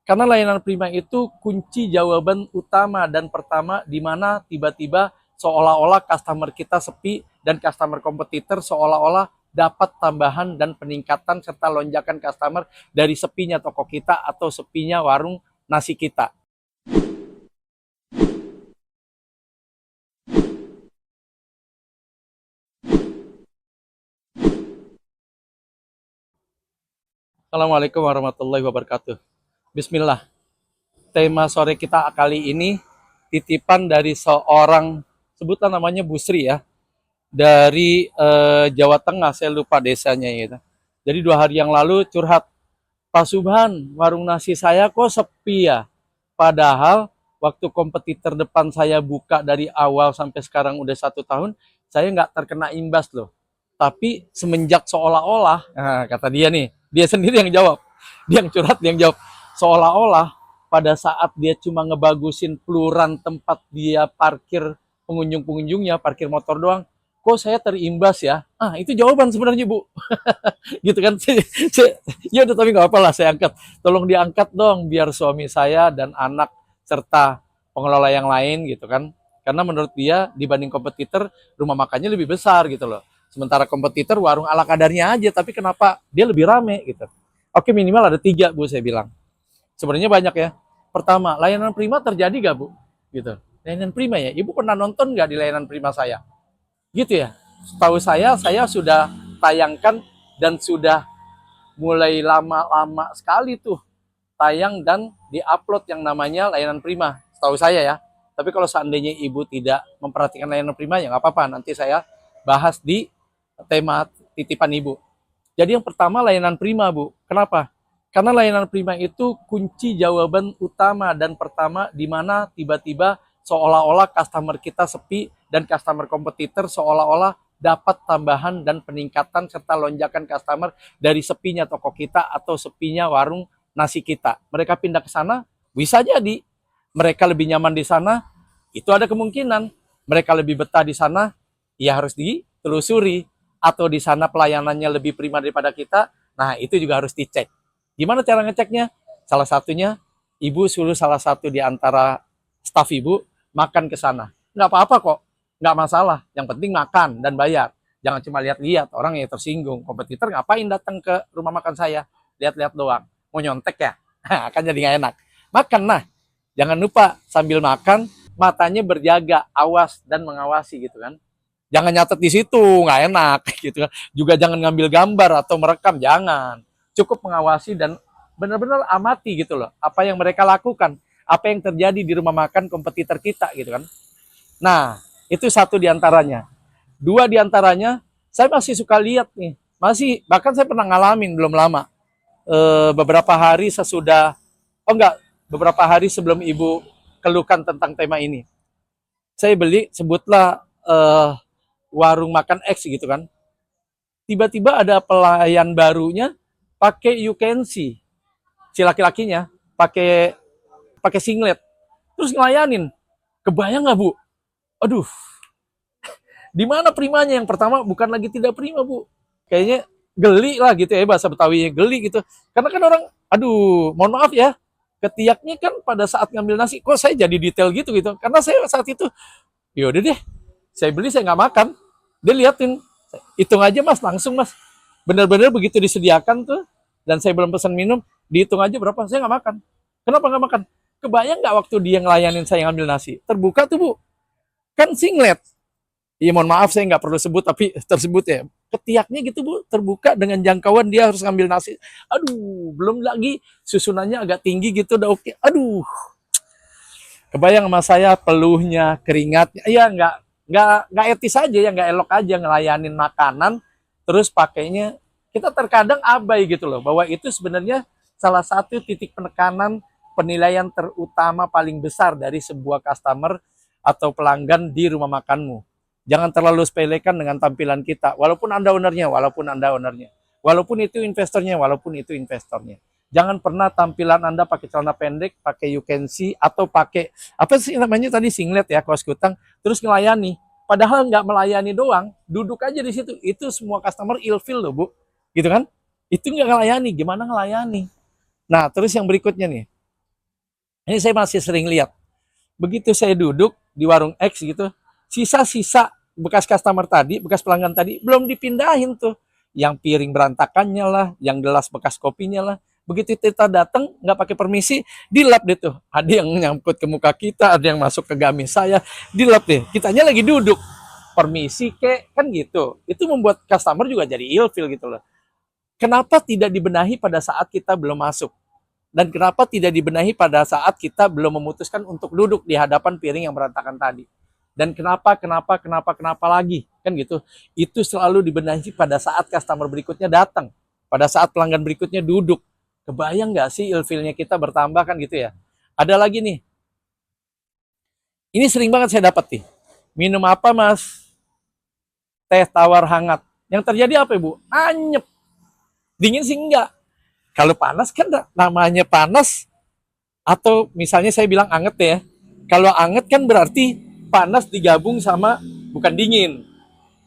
Karena layanan prima itu kunci jawaban utama dan pertama di mana tiba-tiba seolah-olah customer kita sepi dan customer kompetitor seolah-olah dapat tambahan dan peningkatan serta lonjakan customer dari sepinya toko kita atau sepinya warung nasi kita. Assalamualaikum warahmatullahi wabarakatuh. Bismillah. Tema sore kita kali ini titipan dari seorang, sebutan namanya Bu Sri ya, dari Jawa Tengah, saya lupa desanya gitu. Jadi 2 hari yang lalu curhat, Pak Subhan, warung nasi saya kok sepi ya. Padahal waktu kompetitor depan saya buka dari awal sampai sekarang udah 1 tahun, saya nggak terkena imbas loh. Tapi semenjak seolah-olah, nah, kata dia nih, dia sendiri yang jawab, dia yang curhat, dia yang jawab, seolah-olah pada saat dia cuma ngebagusin peluran tempat dia parkir pengunjung-pengunjungnya, parkir motor doang, kok saya terimbas ya? Ah, itu jawaban sebenarnya Bu. Gitu kan. Ya udah, tapi nggak apa-apa lah, saya angkat. Tolong diangkat dong biar suami saya dan anak serta pengelola yang lain gitu kan. Karena menurut dia dibanding kompetitor rumah makannya lebih besar gitu loh. Sementara kompetitor warung ala kadarnya aja, tapi kenapa dia lebih rame gitu. Oke, minimal ada 3 Bu, saya bilang. Sebenarnya banyak ya. Pertama, layanan prima terjadi gak Bu? Gitu. Layanan prima ya. Ibu pernah nonton nggak di layanan prima saya? Gitu ya. Setahu saya sudah tayangkan dan sudah mulai lama-lama sekali tuh tayang dan diupload yang namanya layanan prima, setahu saya ya. Tapi kalau seandainya ibu tidak memperhatikan layanan prima ya nggak apa-apa, nanti saya bahas di tema titipan ibu. Jadi yang pertama layanan prima Bu, kenapa? Karena layanan prima itu kunci jawaban utama dan pertama di mana tiba-tiba seolah-olah customer kita sepi dan customer kompetitor seolah-olah dapat tambahan dan peningkatan serta lonjakan customer dari sepinya toko kita atau sepinya warung nasi kita. Mereka pindah ke sana, bisa jadi mereka lebih nyaman di sana, itu ada kemungkinan. Mereka lebih betah di sana, ya harus ditelusuri. Atau di sana pelayanannya lebih prima daripada kita, nah itu juga harus dicek. Gimana cara ngeceknya? Salah satunya, ibu suruh salah satu di antara staf ibu makan ke sana. Nggak apa-apa kok, nggak masalah. Yang penting makan dan bayar. Jangan cuma lihat-lihat, orang yang tersinggung. Kompetitor ngapain datang ke rumah makan saya? Lihat-lihat doang. Mau nyontek ya? Kan jadi nggak enak. Makan, nah. Jangan lupa sambil makan, matanya berjaga, awas dan mengawasi gitu kan. Jangan nyatet di situ, nggak enak gitu kan. Juga jangan ngambil gambar atau merekam, jangan. Cukup mengawasi dan benar-benar amati gitu loh. Apa yang mereka lakukan, apa yang terjadi di rumah makan kompetitor kita gitu kan. Nah, itu satu diantaranya. 2 diantaranya, saya masih suka lihat nih. Masih, bahkan saya pernah ngalamin belum lama. Beberapa hari sesudah, oh enggak, beberapa hari sebelum ibu keluhkan tentang tema ini. Saya beli, sebutlah warung makan X gitu kan. Tiba-tiba ada pelayan barunya pakai you can see. Si laki-lakinya pakai pakai singlet. Terus ngelayanin. Kebayang nggak Bu? Aduh, di mana primanya? Yang pertama bukan lagi tidak prima Bu. Kayaknya geli lah gitu ya, bahasa Betawinya geli gitu. Karena kan orang, aduh, mohon maaf ya, ketiaknya kan pada saat ngambil nasi, kok saya jadi detail gitu gitu. Karena saya saat itu, yaudah deh, saya beli saya nggak makan. Dia liatin, hitung aja Mas, langsung Mas. Bener-bener begitu disediakan tuh, dan saya belum pesan minum, dihitung aja berapa, saya nggak makan. Kenapa nggak makan? Kebayang nggak waktu dia ngelayanin saya ngambil nasi? Terbuka tuh Bu, kan singlet. Iya mohon maaf saya nggak perlu sebut tapi tersebut ya. Ketiaknya gitu Bu, terbuka dengan jangkauan dia harus ngambil nasi. Aduh, belum lagi susunannya agak tinggi gitu udah oke. Aduh, kebayang sama saya peluhnya, keringatnya. Ya nggak etis aja ya, nggak elok aja ngelayanin makanan terus pakainya. Kita terkadang abai gitu loh bahwa itu sebenarnya salah satu titik penekanan penilaian terutama paling besar dari sebuah customer atau pelanggan di rumah makanmu. Jangan terlalu sepelekan dengan tampilan kita, walaupun Anda ownernya, walaupun itu investornya, Jangan pernah tampilan Anda pakai celana pendek, pakai you can see, atau pakai, apa sih namanya tadi, singlet ya, kaos kutang, terus ngelayani. Padahal nggak melayani doang, duduk aja di situ. Itu semua customer ilfil loh Bu, gitu kan? Itu nggak ngelayani, gimana ngelayani? Nah, terus yang berikutnya nih, Ini saya masih sering lihat. Begitu saya duduk di warung X gitu, sisa-sisa bekas customer tadi, bekas pelanggan tadi, belum dipindahin tuh. Yang piring berantakannya lah, yang gelas bekas kopinya lah. Begitu kita datang, nggak pakai permisi, dilap deh tuh. Ada yang nyangkut ke muka kita, ada yang masuk ke gamis saya, dilap deh. Kitanya lagi duduk, permisi kek, kan gitu. Itu membuat customer juga jadi ilfil gitu loh. Kenapa tidak dibenahi pada saat kita belum masuk? Dan kenapa tidak dibenahi pada saat kita belum memutuskan untuk duduk di hadapan piring yang berantakan tadi? Dan kenapa lagi? Kan gitu. Itu selalu dibenahi pada saat customer berikutnya datang. Pada saat pelanggan berikutnya duduk. Kebayang nggak sih ilfilnya kita bertambah kan gitu ya? Ada lagi nih. Ini sering banget saya dapat nih. Minum apa mas? Teh tawar hangat. Yang terjadi apa ibu? Anyep. Dingin sih enggak. Kalau panas kan namanya panas, atau misalnya saya bilang anget ya. Kalau anget kan berarti panas digabung sama bukan dingin,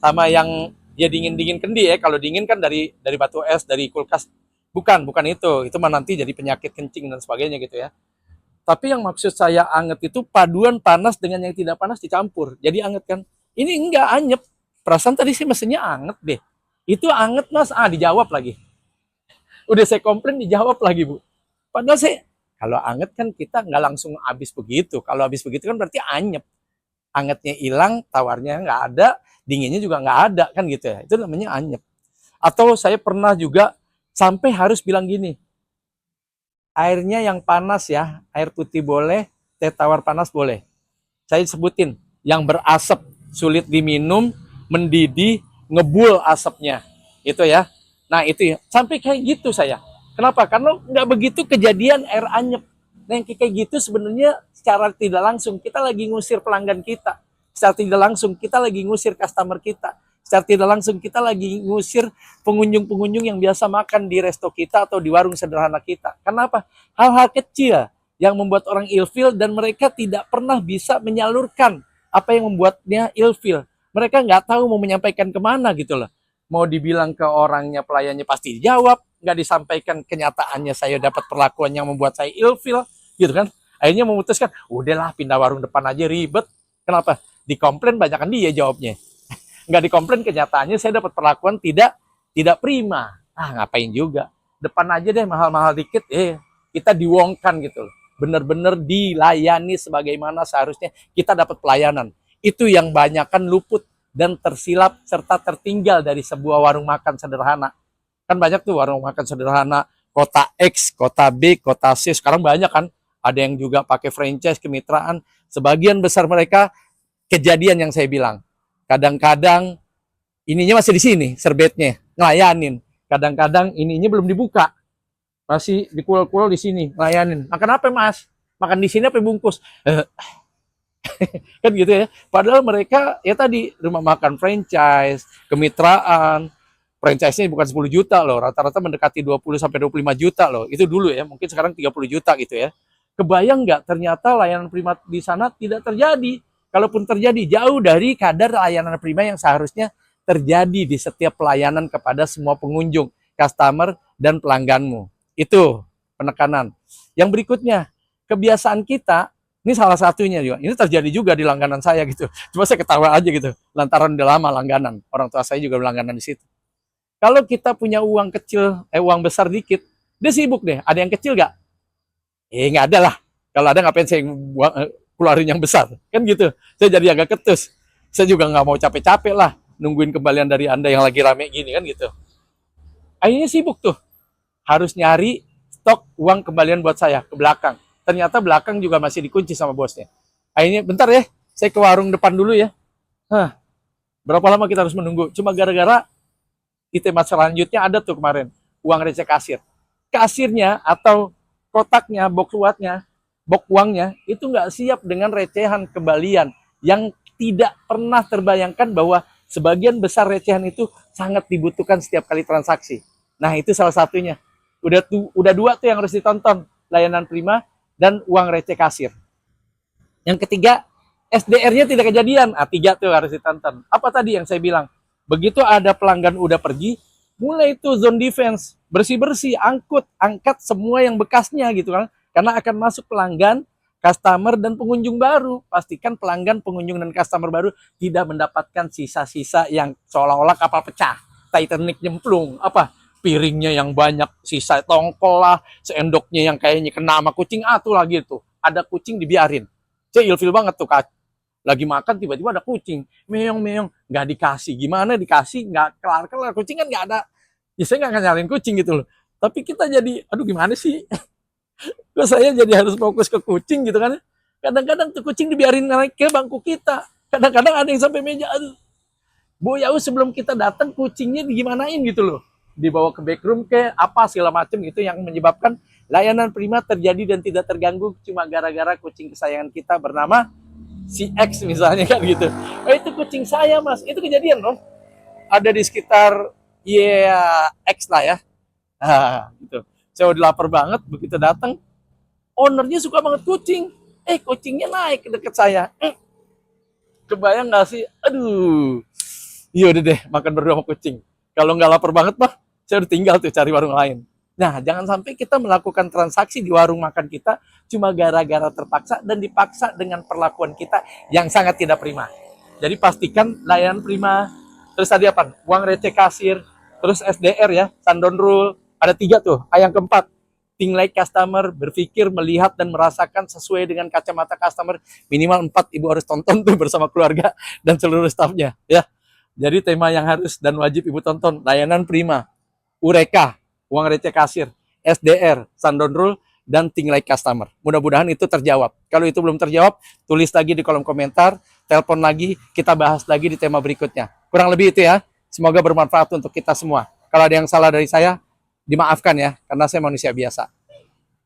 sama yang ya dingin-dingin kendi ya. Kalau dingin kan dari batu es, dari kulkas. Bukan itu. Itu mah nanti jadi penyakit kencing dan sebagainya gitu ya. Tapi yang maksud saya anget itu paduan panas dengan yang tidak panas dicampur. Jadi anget kan. Ini enggak anyep. Perasaan tadi sih mesinnya anget deh. Itu anget mas. Dijawab lagi. Udah saya komplain dijawab lagi bu. Padahal saya, kalau anget kan kita nggak langsung habis begitu. Kalau habis begitu kan berarti anyep. Angetnya hilang, tawarnya nggak ada, dinginnya juga nggak ada kan gitu ya. Itu namanya anyep. Atau saya pernah juga sampai harus bilang gini, airnya yang panas ya, air putih boleh, teh tawar panas boleh. Saya sebutin, yang berasap, sulit diminum, mendidih, ngebul asapnya. Itu ya. Nah itu ya, sampai kayak gitu saya. Kenapa? Karena nggak begitu kejadian air anyep. Nah yang kayak gitu sebenarnya secara tidak langsung kita lagi ngusir pelanggan kita. Secara tidak langsung kita lagi ngusir customer kita. Secara tidak langsung kita lagi ngusir pengunjung-pengunjung yang biasa makan di resto kita atau di warung sederhana kita. Kenapa? Hal-hal kecil yang membuat orang ilfil dan mereka tidak pernah bisa menyalurkan apa yang membuatnya ilfil. Mereka nggak tahu mau menyampaikan kemana gitu loh. Mau dibilang ke orangnya, pelayannya pasti dijawab, nggak disampaikan kenyataannya saya dapat perlakuan yang membuat saya ilfil, gitu kan. Akhirnya memutuskan, udahlah pindah warung depan aja ribet. Kenapa? Dikomplain banyakan dia jawabnya. Nggak dikomplain kenyataannya saya dapat perlakuan tidak prima. Ngapain juga. Depan aja deh mahal-mahal dikit, kita diwongkan gitu loh. Bener-bener dilayani sebagaimana seharusnya kita dapat pelayanan. Itu yang banyakkan luput dan tersilap serta tertinggal dari sebuah warung makan sederhana. Kan banyak tuh warung makan sederhana, kota X, kota B, kota C, sekarang banyak kan. Ada yang juga pakai franchise, kemitraan. Sebagian besar mereka kejadian yang saya bilang. Kadang-kadang ininya masih di sini, serbetnya, ngelayanin. Kadang-kadang ininya belum dibuka. Masih dikul-kul di sini, ngelayanin. Makan apa mas? Makan di sini apa bungkus? Kan gitu ya. Padahal mereka ya tadi rumah makan franchise, kemitraan, franchise-nya bukan 10 juta loh, rata-rata mendekati 20 sampai 25 juta loh. Itu dulu ya, mungkin sekarang 30 juta gitu ya. Kebayang nggak ternyata layanan prima di sana tidak terjadi. Kalaupun terjadi jauh dari kadar layanan prima yang seharusnya terjadi di setiap pelayanan kepada semua pengunjung, customer dan pelangganmu. Itu penekanan. Yang berikutnya, kebiasaan kita ini salah satunya juga. Ini terjadi juga di langganan saya gitu. Cuma saya ketawa aja gitu. Lantaran udah lama langganan. Orang tua saya juga langganan di situ. Kalau kita punya uang kecil, uang besar dikit, dia sibuk deh. Ada yang kecil gak? Nggak ada lah. Kalau ada ngapain saya keluarin yang besar? Kan gitu. Saya jadi agak ketus. Saya juga nggak mau capek-capek lah nungguin kembalian dari Anda yang lagi rame gini kan gitu. Akhirnya sibuk tuh. Harus nyari stok uang kembalian buat saya ke belakang. Ternyata belakang juga masih dikunci sama bosnya. Akhirnya bentar ya, saya ke warung depan dulu ya. Berapa lama kita harus menunggu? Cuma gara-gara di tema selanjutnya ada tuh kemarin, uang receh kasir. Kasirnya atau kotaknya, box uangnya, itu nggak siap dengan recehan kembalian yang tidak pernah terbayangkan bahwa sebagian besar recehan itu sangat dibutuhkan setiap kali transaksi. Nah itu salah satunya. Udah dua tuh yang harus ditonton, layanan prima dan uang receh kasir. Yang ketiga, SDR-nya tidak kejadian. Tiga tuh harus ditonton. Apa tadi yang saya bilang? Begitu ada pelanggan udah pergi, mulai itu zone defense, bersih-bersih, angkat semua yang bekasnya gitu kan. Karena akan masuk pelanggan, customer, dan pengunjung baru. Pastikan pelanggan, pengunjung, dan customer baru tidak mendapatkan sisa-sisa yang seolah-olah kapal pecah. Titanic nyemplung, piringnya yang banyak, sisa tongkol lah, sendoknya yang kayaknya kena sama kucing, tuh lagi tuh. Ada kucing dibiarin. Ilfil banget tuh, lagi makan tiba-tiba ada kucing meong nggak dikasih, gimana dikasih nggak kelar kucing kan nggak ada, ya saya nggak nyalain kucing gitu loh, tapi kita jadi aduh gimana sih. Kok saya jadi harus fokus ke kucing gitu kan. Kadang-kadang tuh kucing dibiarin naik ke bangku kita, kadang-kadang ada yang sampai meja. Aduh Bu Yau, sebelum kita datang kucingnya digimanain gitu loh, dibawa ke backroom ke apa segala macam gitu, yang menyebabkan layanan prima terjadi dan tidak terganggu cuma gara-gara kucing kesayangan kita bernama si X misalnya kan gitu. Itu kucing saya mas, itu kejadian loh. Ada di sekitar X lah ya. Gitu. Saya udah lapar banget, begitu datang, ownernya suka banget kucing. Kucingnya naik ke deket saya. Kebayang gak sih? Aduh. Iya udah deh, makan berdua sama kucing. Kalau nggak lapar banget mah, saya udah tinggal tuh cari warung lain. Nah, jangan sampai kita melakukan transaksi di warung makan kita cuma gara-gara terpaksa dan dipaksa dengan perlakuan kita yang sangat tidak prima. Jadi pastikan layanan prima, terus tadi apa? Uang receh kasir, terus SDR ya, Sandon Rule, ada 3 tuh. Yang keempat, think like customer, berpikir, melihat, dan merasakan sesuai dengan kacamata customer. Minimal 4 Ibu harus tonton tuh bersama keluarga dan seluruh stafnya ya. Jadi tema yang harus dan wajib Ibu tonton, layanan prima, Ureka, uang receh kasir, SDR, Sandon Rule, dan think like customer. Mudah-mudahan itu terjawab. Kalau itu belum terjawab, tulis lagi di kolom komentar, telepon lagi, kita bahas lagi di tema berikutnya. Kurang lebih itu ya. Semoga bermanfaat untuk kita semua. Kalau ada yang salah dari saya, dimaafkan ya, karena saya manusia biasa.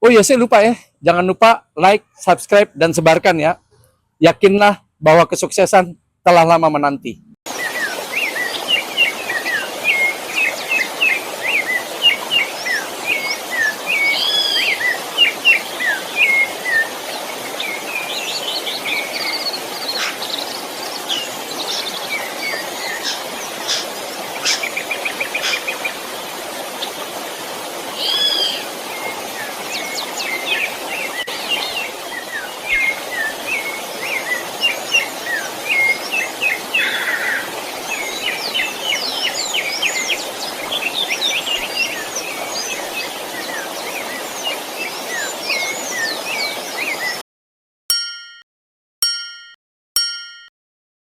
Oh iya, saya lupa ya. Jangan lupa like, subscribe, dan sebarkan ya. Yakinlah bahwa kesuksesan telah lama menanti.